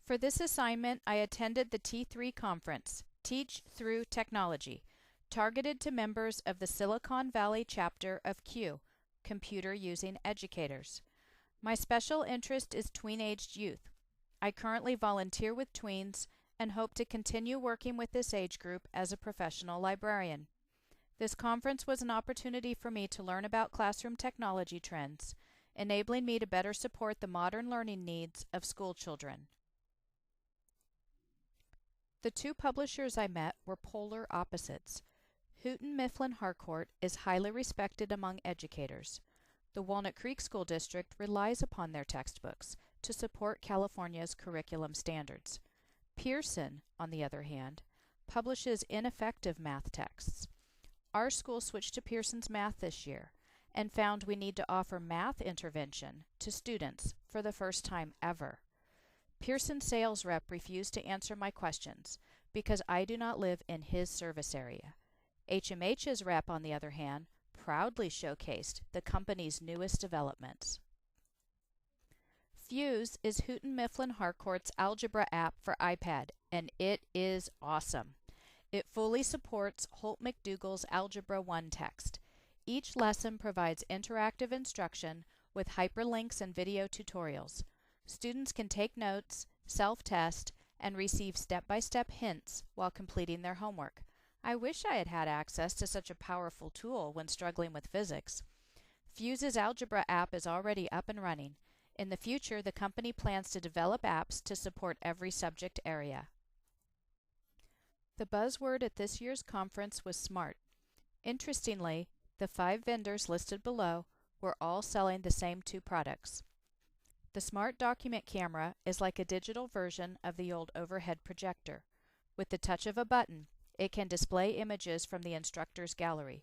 For this assignment, I attended the T3 conference, Teach Through Technology, targeted to members of the Silicon Valley chapter of CUE, Computer Using Educators. My special interest is tween-aged youth. I currently volunteer with tweens and hope to continue working with this age group as a professional librarian. This conference was an opportunity for me to learn about classroom technology trends, enabling me to better support the modern learning needs of school children. The two publishers I met were polar opposites. Houghton Mifflin Harcourt is highly respected among educators. The Walnut Creek School District relies upon their textbooks to support California's curriculum standards. Pearson, on the other hand, publishes ineffective math texts. Our school switched to Pearson's math this year and found we need to offer math intervention to students for the first time ever. Pearson's sales rep refused to answer my questions because I do not live in his service area. HMH's rep, on the other hand, proudly showcased the company's newest developments. Fuse is Houghton Mifflin Harcourt's algebra app for iPad, and it is awesome. It fully supports Holt McDougall's Algebra 1 text. Each lesson provides interactive instruction with hyperlinks and video tutorials. Students can take notes, self-test, and receive step-by-step hints while completing their homework. I wish I had had access to such a powerful tool when struggling with physics. Fuse's algebra app is already up and running. In the future, the company plans to develop apps to support every subject area. The buzzword at this year's conference was smart. Interestingly, the 5 vendors listed below were all selling the same 2 products. The Smart Document Camera is like a digital version of the old overhead projector. With the touch of a button, it can display images from the instructor's gallery.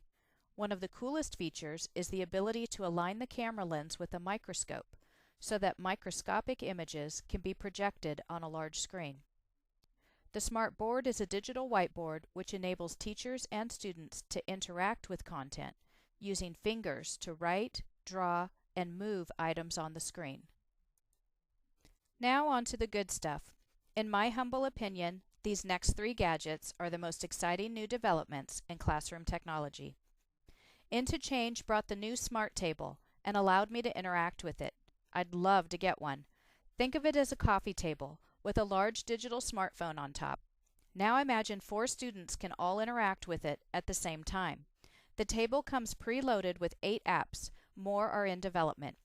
One of the coolest features is the ability to align the camera lens with a microscope so that microscopic images can be projected on a large screen. The Smart Board is a digital whiteboard which enables teachers and students to interact with content using fingers to write, draw, and move items on the screen. Now on to the good stuff. In my humble opinion, these next 3 gadgets are the most exciting new developments in classroom technology. Into Change brought the new Smart Table and allowed me to interact with it. I'd love to get one. Think of it as a coffee table with a large digital smartphone on top. Now imagine 4 students can all interact with it at the same time. The table comes preloaded with 8 apps. More are in development.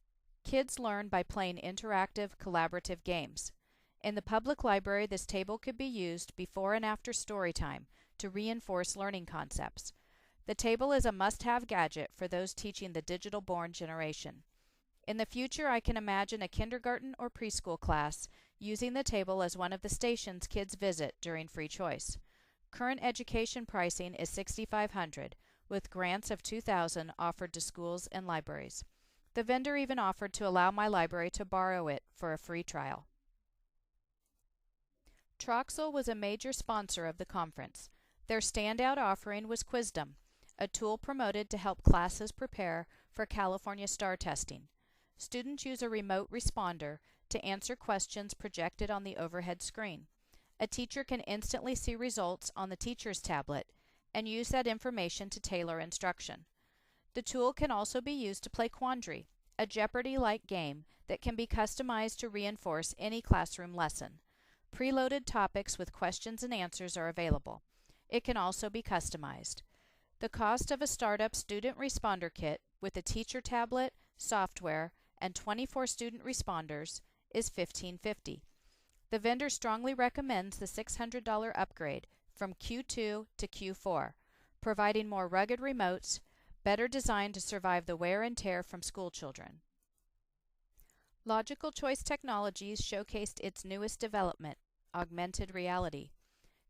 Kids learn by playing interactive, collaborative games. In the public library, this table could be used before and after story time to reinforce learning concepts. The table is a must-have gadget for those teaching the digital-born generation. In the future, I can imagine a kindergarten or preschool class using the table as one of the stations kids visit during free choice. Current education pricing is $6,500, with grants of $2,000 offered to schools and libraries. The vendor even offered to allow my library to borrow it for a free trial. Troxel was a major sponsor of the conference. Their standout offering was Quizdom, a tool promoted to help classes prepare for California STAR testing. Students use a remote responder to answer questions projected on the overhead screen. A teacher can instantly see results on the teacher's tablet and use that information to tailor instruction. The tool can also be used to play Quandary, a Jeopardy-like game that can be customized to reinforce any classroom lesson. Preloaded topics with questions and answers are available. It can also be customized. The cost of a startup student responder kit with a teacher tablet, software, and 24 student responders is $1,550. The vendor strongly recommends the $600 upgrade from Q2 to Q4, providing more rugged remotes, better designed to survive the wear and tear from school children. Logical Choice Technologies showcased its newest development, augmented reality.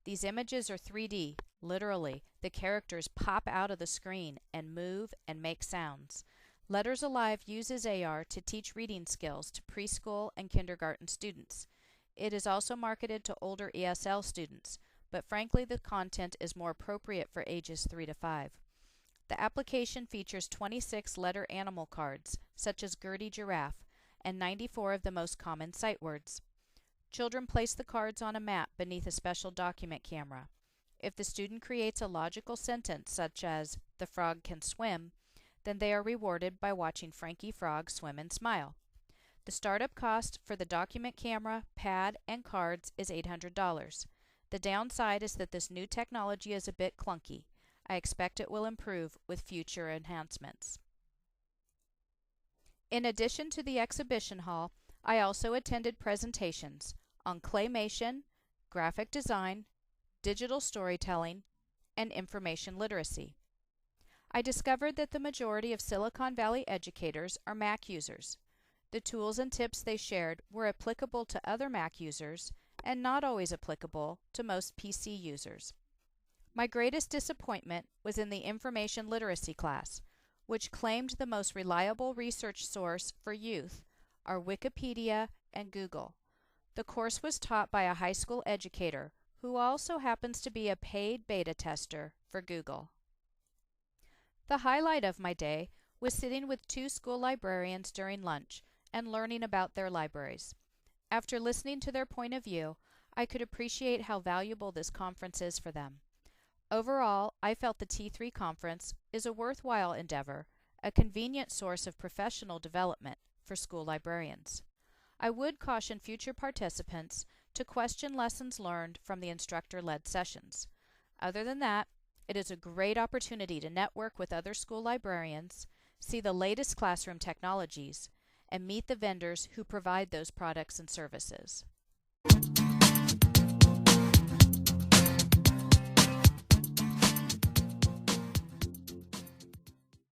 These images are 3D, literally. The characters pop out of the screen and move and make sounds. Letters Alive uses AR to teach reading skills to preschool and kindergarten students. It is also marketed to older ESL students, but frankly the content is more appropriate for ages 3 to 5. The application features 26 letter animal cards, such as Gertie Giraffe, and 94 of the most common sight words. Children place the cards on a mat beneath a special document camera. If the student creates a logical sentence such as, "The frog can swim," then they are rewarded by watching Frankie Frog swim and smile. The startup cost for the document camera, pad, and cards is $800. The downside is that this new technology is a bit clunky. I expect it will improve with future enhancements. In addition to the exhibition hall, I also attended presentations on claymation, graphic design, digital storytelling, and information literacy. I discovered that the majority of Silicon Valley educators are Mac users. The tools and tips they shared were applicable to other Mac users and not always applicable to most PC users. My greatest disappointment was in the information literacy class, which claimed the most reliable research source for youth are Wikipedia and Google. The course was taught by a high school educator who also happens to be a paid beta tester for Google. The highlight of my day was sitting with two school librarians during lunch and learning about their libraries. After listening to their point of view, I could appreciate how valuable this conference is for them. Overall, I felt the T3 conference is a worthwhile endeavor, a convenient source of professional development for school librarians. I would caution future participants to question lessons learned from the instructor-led sessions. Other than that, it is a great opportunity to network with other school librarians, see the latest classroom technologies, and meet the vendors who provide those products and services.